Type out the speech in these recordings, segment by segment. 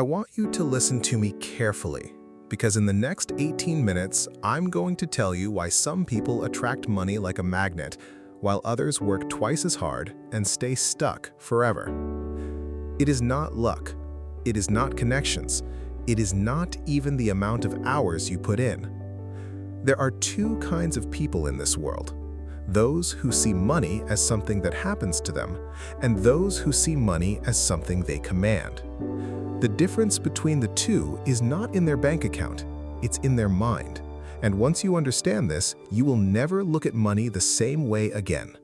I want you to listen to me carefully, because in the next 18 minutes, I'm going to tell you why some people attract money like a magnet, while others work twice as hard and stay stuck forever. It is not luck. It is not connections. It is not even the amount of hours you put in. There are two kinds of people in this world: those who see money as something that happens to them, and those who see money as something they command. The difference between the two is not in their bank account, it's in their mind. And once you understand this, you will never look at money the same way again.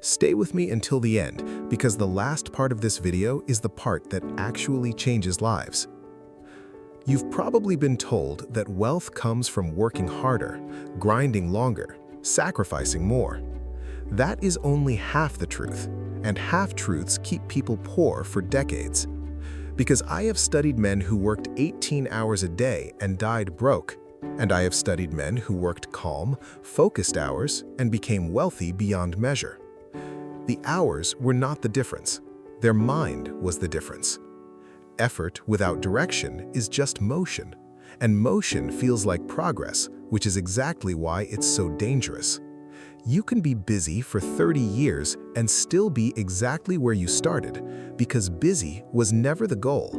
Stay with me until the end, because the last part of this video is the part that actually changes lives. You've probably been told that wealth comes from working harder, grinding longer, sacrificing more. That is only half the truth, and half-truths keep people poor for decades. Because I have studied men who worked 18 hours a day and died broke, and I have studied men who worked calm, focused hours and became wealthy beyond measure. The hours were not the difference. Their mind was the difference. Effort without direction is just motion, and motion feels like progress, which is exactly why it's so dangerous. You can be busy for 30 years and still be exactly where you started, because busy was never the goal.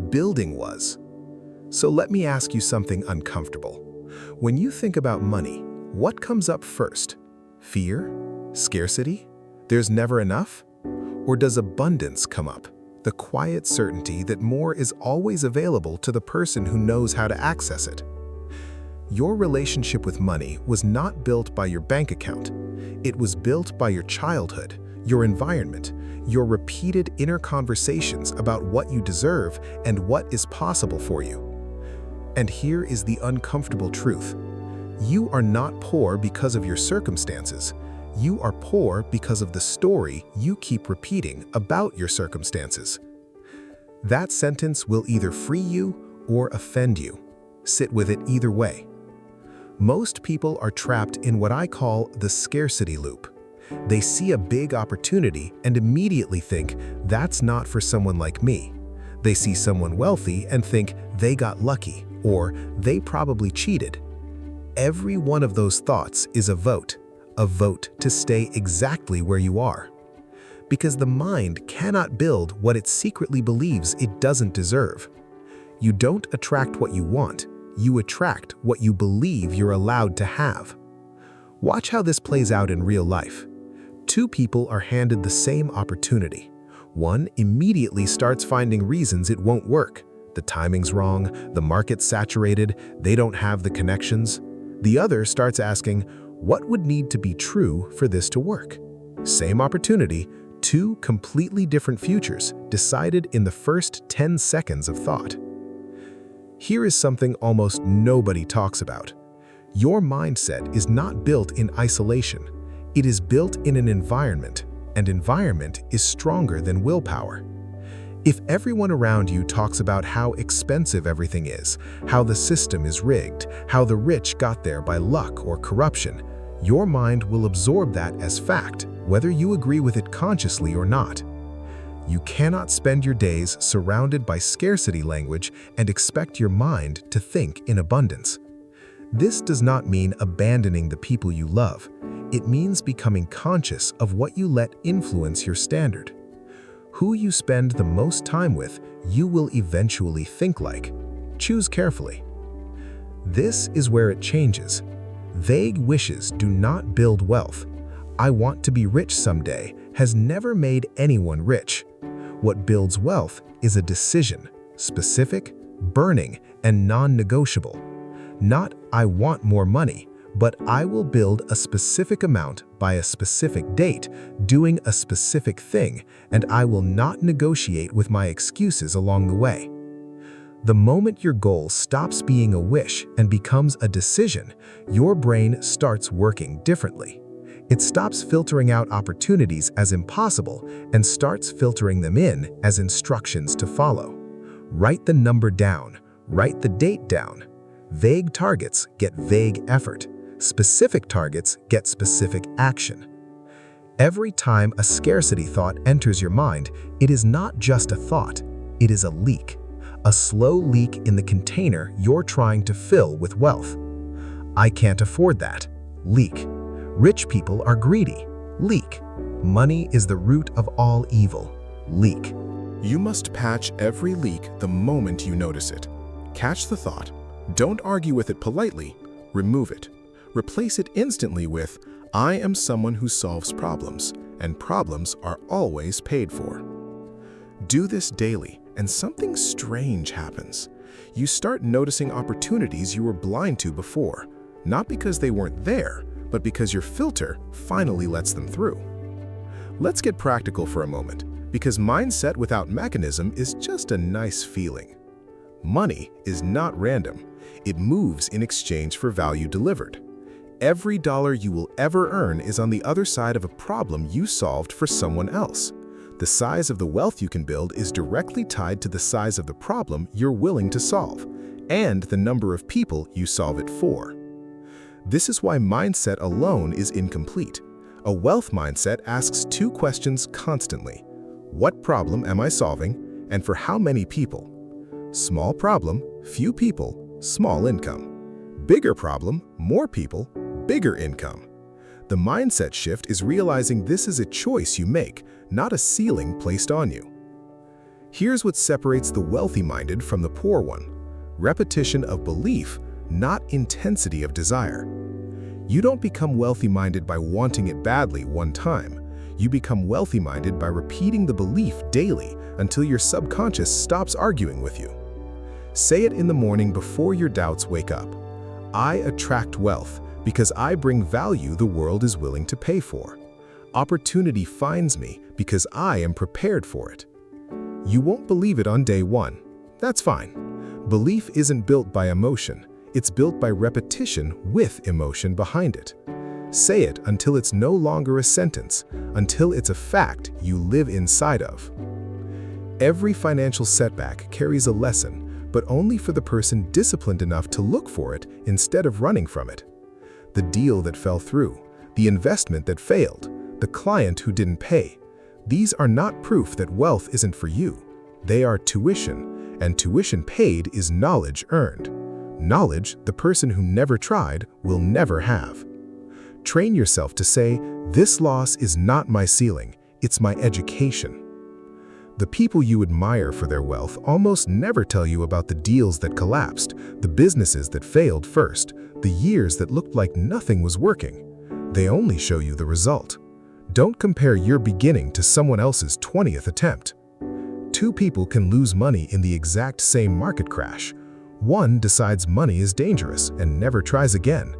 Building was. So let me ask you something uncomfortable. When you think about money, what comes up first? Fear? Scarcity? There's never enough? Or does abundance come up? The quiet certainty that more is always available to the person who knows how to access it. Your relationship with money was not built by your bank account. It was built by your childhood, your environment, your repeated inner conversations about what you deserve and what is possible for you. And here is the uncomfortable truth. You are not poor because of your circumstances. You are poor because of the story you keep repeating about your circumstances. That sentence will either free you or offend you. Sit with it either way. Most people are trapped in what I call the scarcity loop. They see a big opportunity and immediately think, that's not for someone like me. They see someone wealthy and think they got lucky, or they probably cheated. Every one of those thoughts is a vote to stay exactly where you are. Because the mind cannot build what it secretly believes it doesn't deserve. You don't attract what you want. You attract what you believe you're allowed to have. Watch how this plays out in real life. Two people are handed the same opportunity. One immediately starts finding reasons it won't work. The timing's wrong, the market's saturated, they don't have the connections. The other starts asking, what would need to be true for this to work? Same opportunity, two completely different futures decided in the first 10 seconds of thought. Here is something almost nobody talks about. Your mindset is not built in isolation. It is built in an environment, and environment is stronger than willpower. If everyone around you talks about how expensive everything is, how the system is rigged, how the rich got there by luck or corruption, your mind will absorb that as fact, whether you agree with it consciously or not. You cannot spend your days surrounded by scarcity language and expect your mind to think in abundance. This does not mean abandoning the people you love. It means becoming conscious of what you let influence your standard. Who you spend the most time with, you will eventually think like. Choose carefully. This is where it changes. Vague wishes do not build wealth. I want to be rich someday has never made anyone rich. What builds wealth is a decision, specific, burning, and non-negotiable. Not, I want more money, but I will build a specific amount by a specific date, doing a specific thing, and I will not negotiate with my excuses along the way. The moment your goal stops being a wish and becomes a decision, your brain starts working differently. It stops filtering out opportunities as impossible and starts filtering them in as instructions to follow. Write the number down. Write the date down. Vague targets get vague effort. Specific targets get specific action. Every time a scarcity thought enters your mind, it is not just a thought. It is a leak. a slow leak in the container you're trying to fill with wealth. I can't afford that. Leak. Rich people are greedy. Leak. Money is the root of all evil. Leak. You must patch every leak the moment you notice it. Catch the thought. Don't argue with it politely. Remove it. Replace it instantly with, I am someone who solves problems, and problems are always paid for. Do this daily, and something strange happens. You start noticing opportunities you were blind to before, not because they weren't there, but because your filter finally lets them through. Let's get practical for a moment, because mindset without mechanism is just a nice feeling. Money is not random. It moves in exchange for value delivered. Every dollar you will ever earn is on the other side of a problem you solved for someone else. The size of the wealth you can build is directly tied to the size of the problem you're willing to solve, and the number of people you solve it for. This is why mindset alone is incomplete. A wealth mindset asks two questions constantly. What problem am I solving, and for how many people? Small problem, few people, small income. Bigger problem, more people, bigger income. The mindset shift is realizing this is a choice you make, not a ceiling placed on you. Here's what separates the wealthy-minded from the poor one. Repetition of belief, not intensity of desire. You don't become wealthy-minded by wanting it badly one time. You become wealthy-minded by repeating the belief daily until your subconscious stops arguing with you. Say it in the morning before your doubts wake up. I attract wealth because I bring value the world is willing to pay for. Opportunity finds me because I am prepared for it. You won't believe it on day one. That's fine. Belief isn't built by emotion. It's built by repetition with emotion behind it. Say it until it's no longer a sentence, until it's a fact you live inside of. Every financial setback carries a lesson, but only for the person disciplined enough to look for it instead of running from it. The deal that fell through, the investment that failed, the client who didn't pay. These are not proof that wealth isn't for you. They are tuition, and tuition paid is knowledge earned. Knowledge the person who never tried will never have. Train yourself to say, this loss is not my ceiling, it's my education. The people you admire for their wealth almost never tell you about the deals that collapsed, the businesses that failed first, the years that looked like nothing was working. They only show you the result. Don't compare your beginning to someone else's 20th attempt. Two people can lose money in the exact same market crash. One decides money is dangerous and never tries again.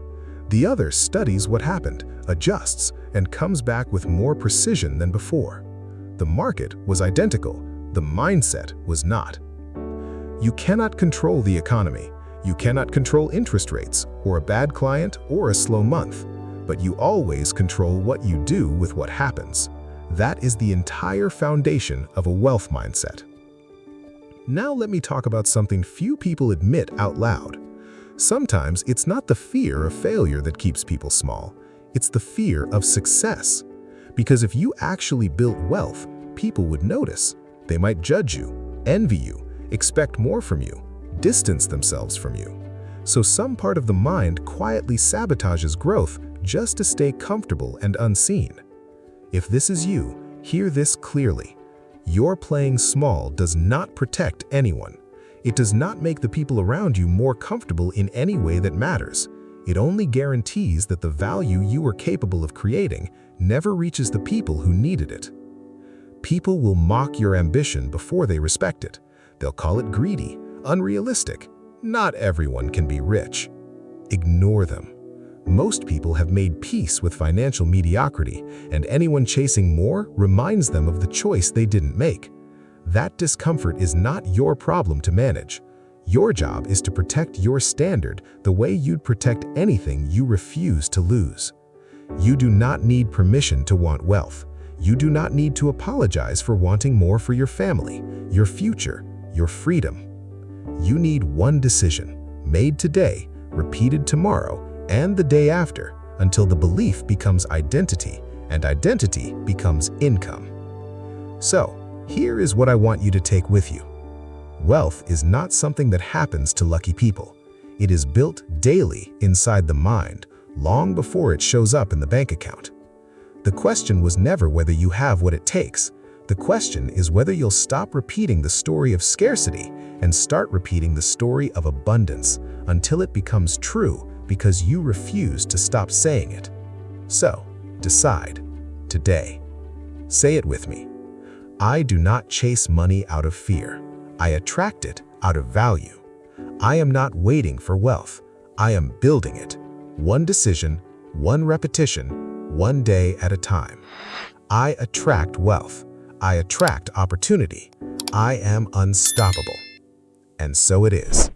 The other studies what happened, adjusts, and comes back with more precision than before. The market was identical, the mindset was not. You cannot control the economy. You cannot control interest rates, or a bad client, or a slow month. But you always control what you do with what happens. That is the entire foundation of a wealth mindset. Now let me talk about something few people admit out loud. Sometimes it's not the fear of failure that keeps people small. It's the fear of success. Because if you actually built wealth, people would notice. They might judge you, envy you, expect more from you, distance themselves from you. So some part of the mind quietly sabotages growth just to stay comfortable and unseen. If this is you, hear this clearly. Your playing small does not protect anyone. It does not make the people around you more comfortable in any way that matters. It only guarantees that the value you are capable of creating never reaches the people who needed it. People will mock your ambition before they respect it. They'll call it greedy, unrealistic. Not everyone can be rich. Ignore them. Most people have made peace with financial mediocrity, and anyone chasing more reminds them of the choice they didn't make. That discomfort is not your problem to manage. Your job is to protect your standard the way you'd protect anything you refuse to lose. You do not need permission to want wealth. You do not need to apologize for wanting more for your family, your future, your freedom. You need one decision, made today, repeated tomorrow, and the day after, until the belief becomes identity, and identity becomes income. So, here is what I want you to take with you. Wealth is not something that happens to lucky people. It is built daily inside the mind, long before it shows up in the bank account. The question was never whether you have what it takes. The question is whether you'll stop repeating the story of scarcity and start repeating the story of abundance until it becomes true because you refuse to stop saying it. So, decide today. Say it with me. I do not chase money out of fear. I attract it out of value. I am not waiting for wealth. I am building it. One decision, one repetition, one day at a time. I attract wealth. I attract opportunity. I am unstoppable. And so it is.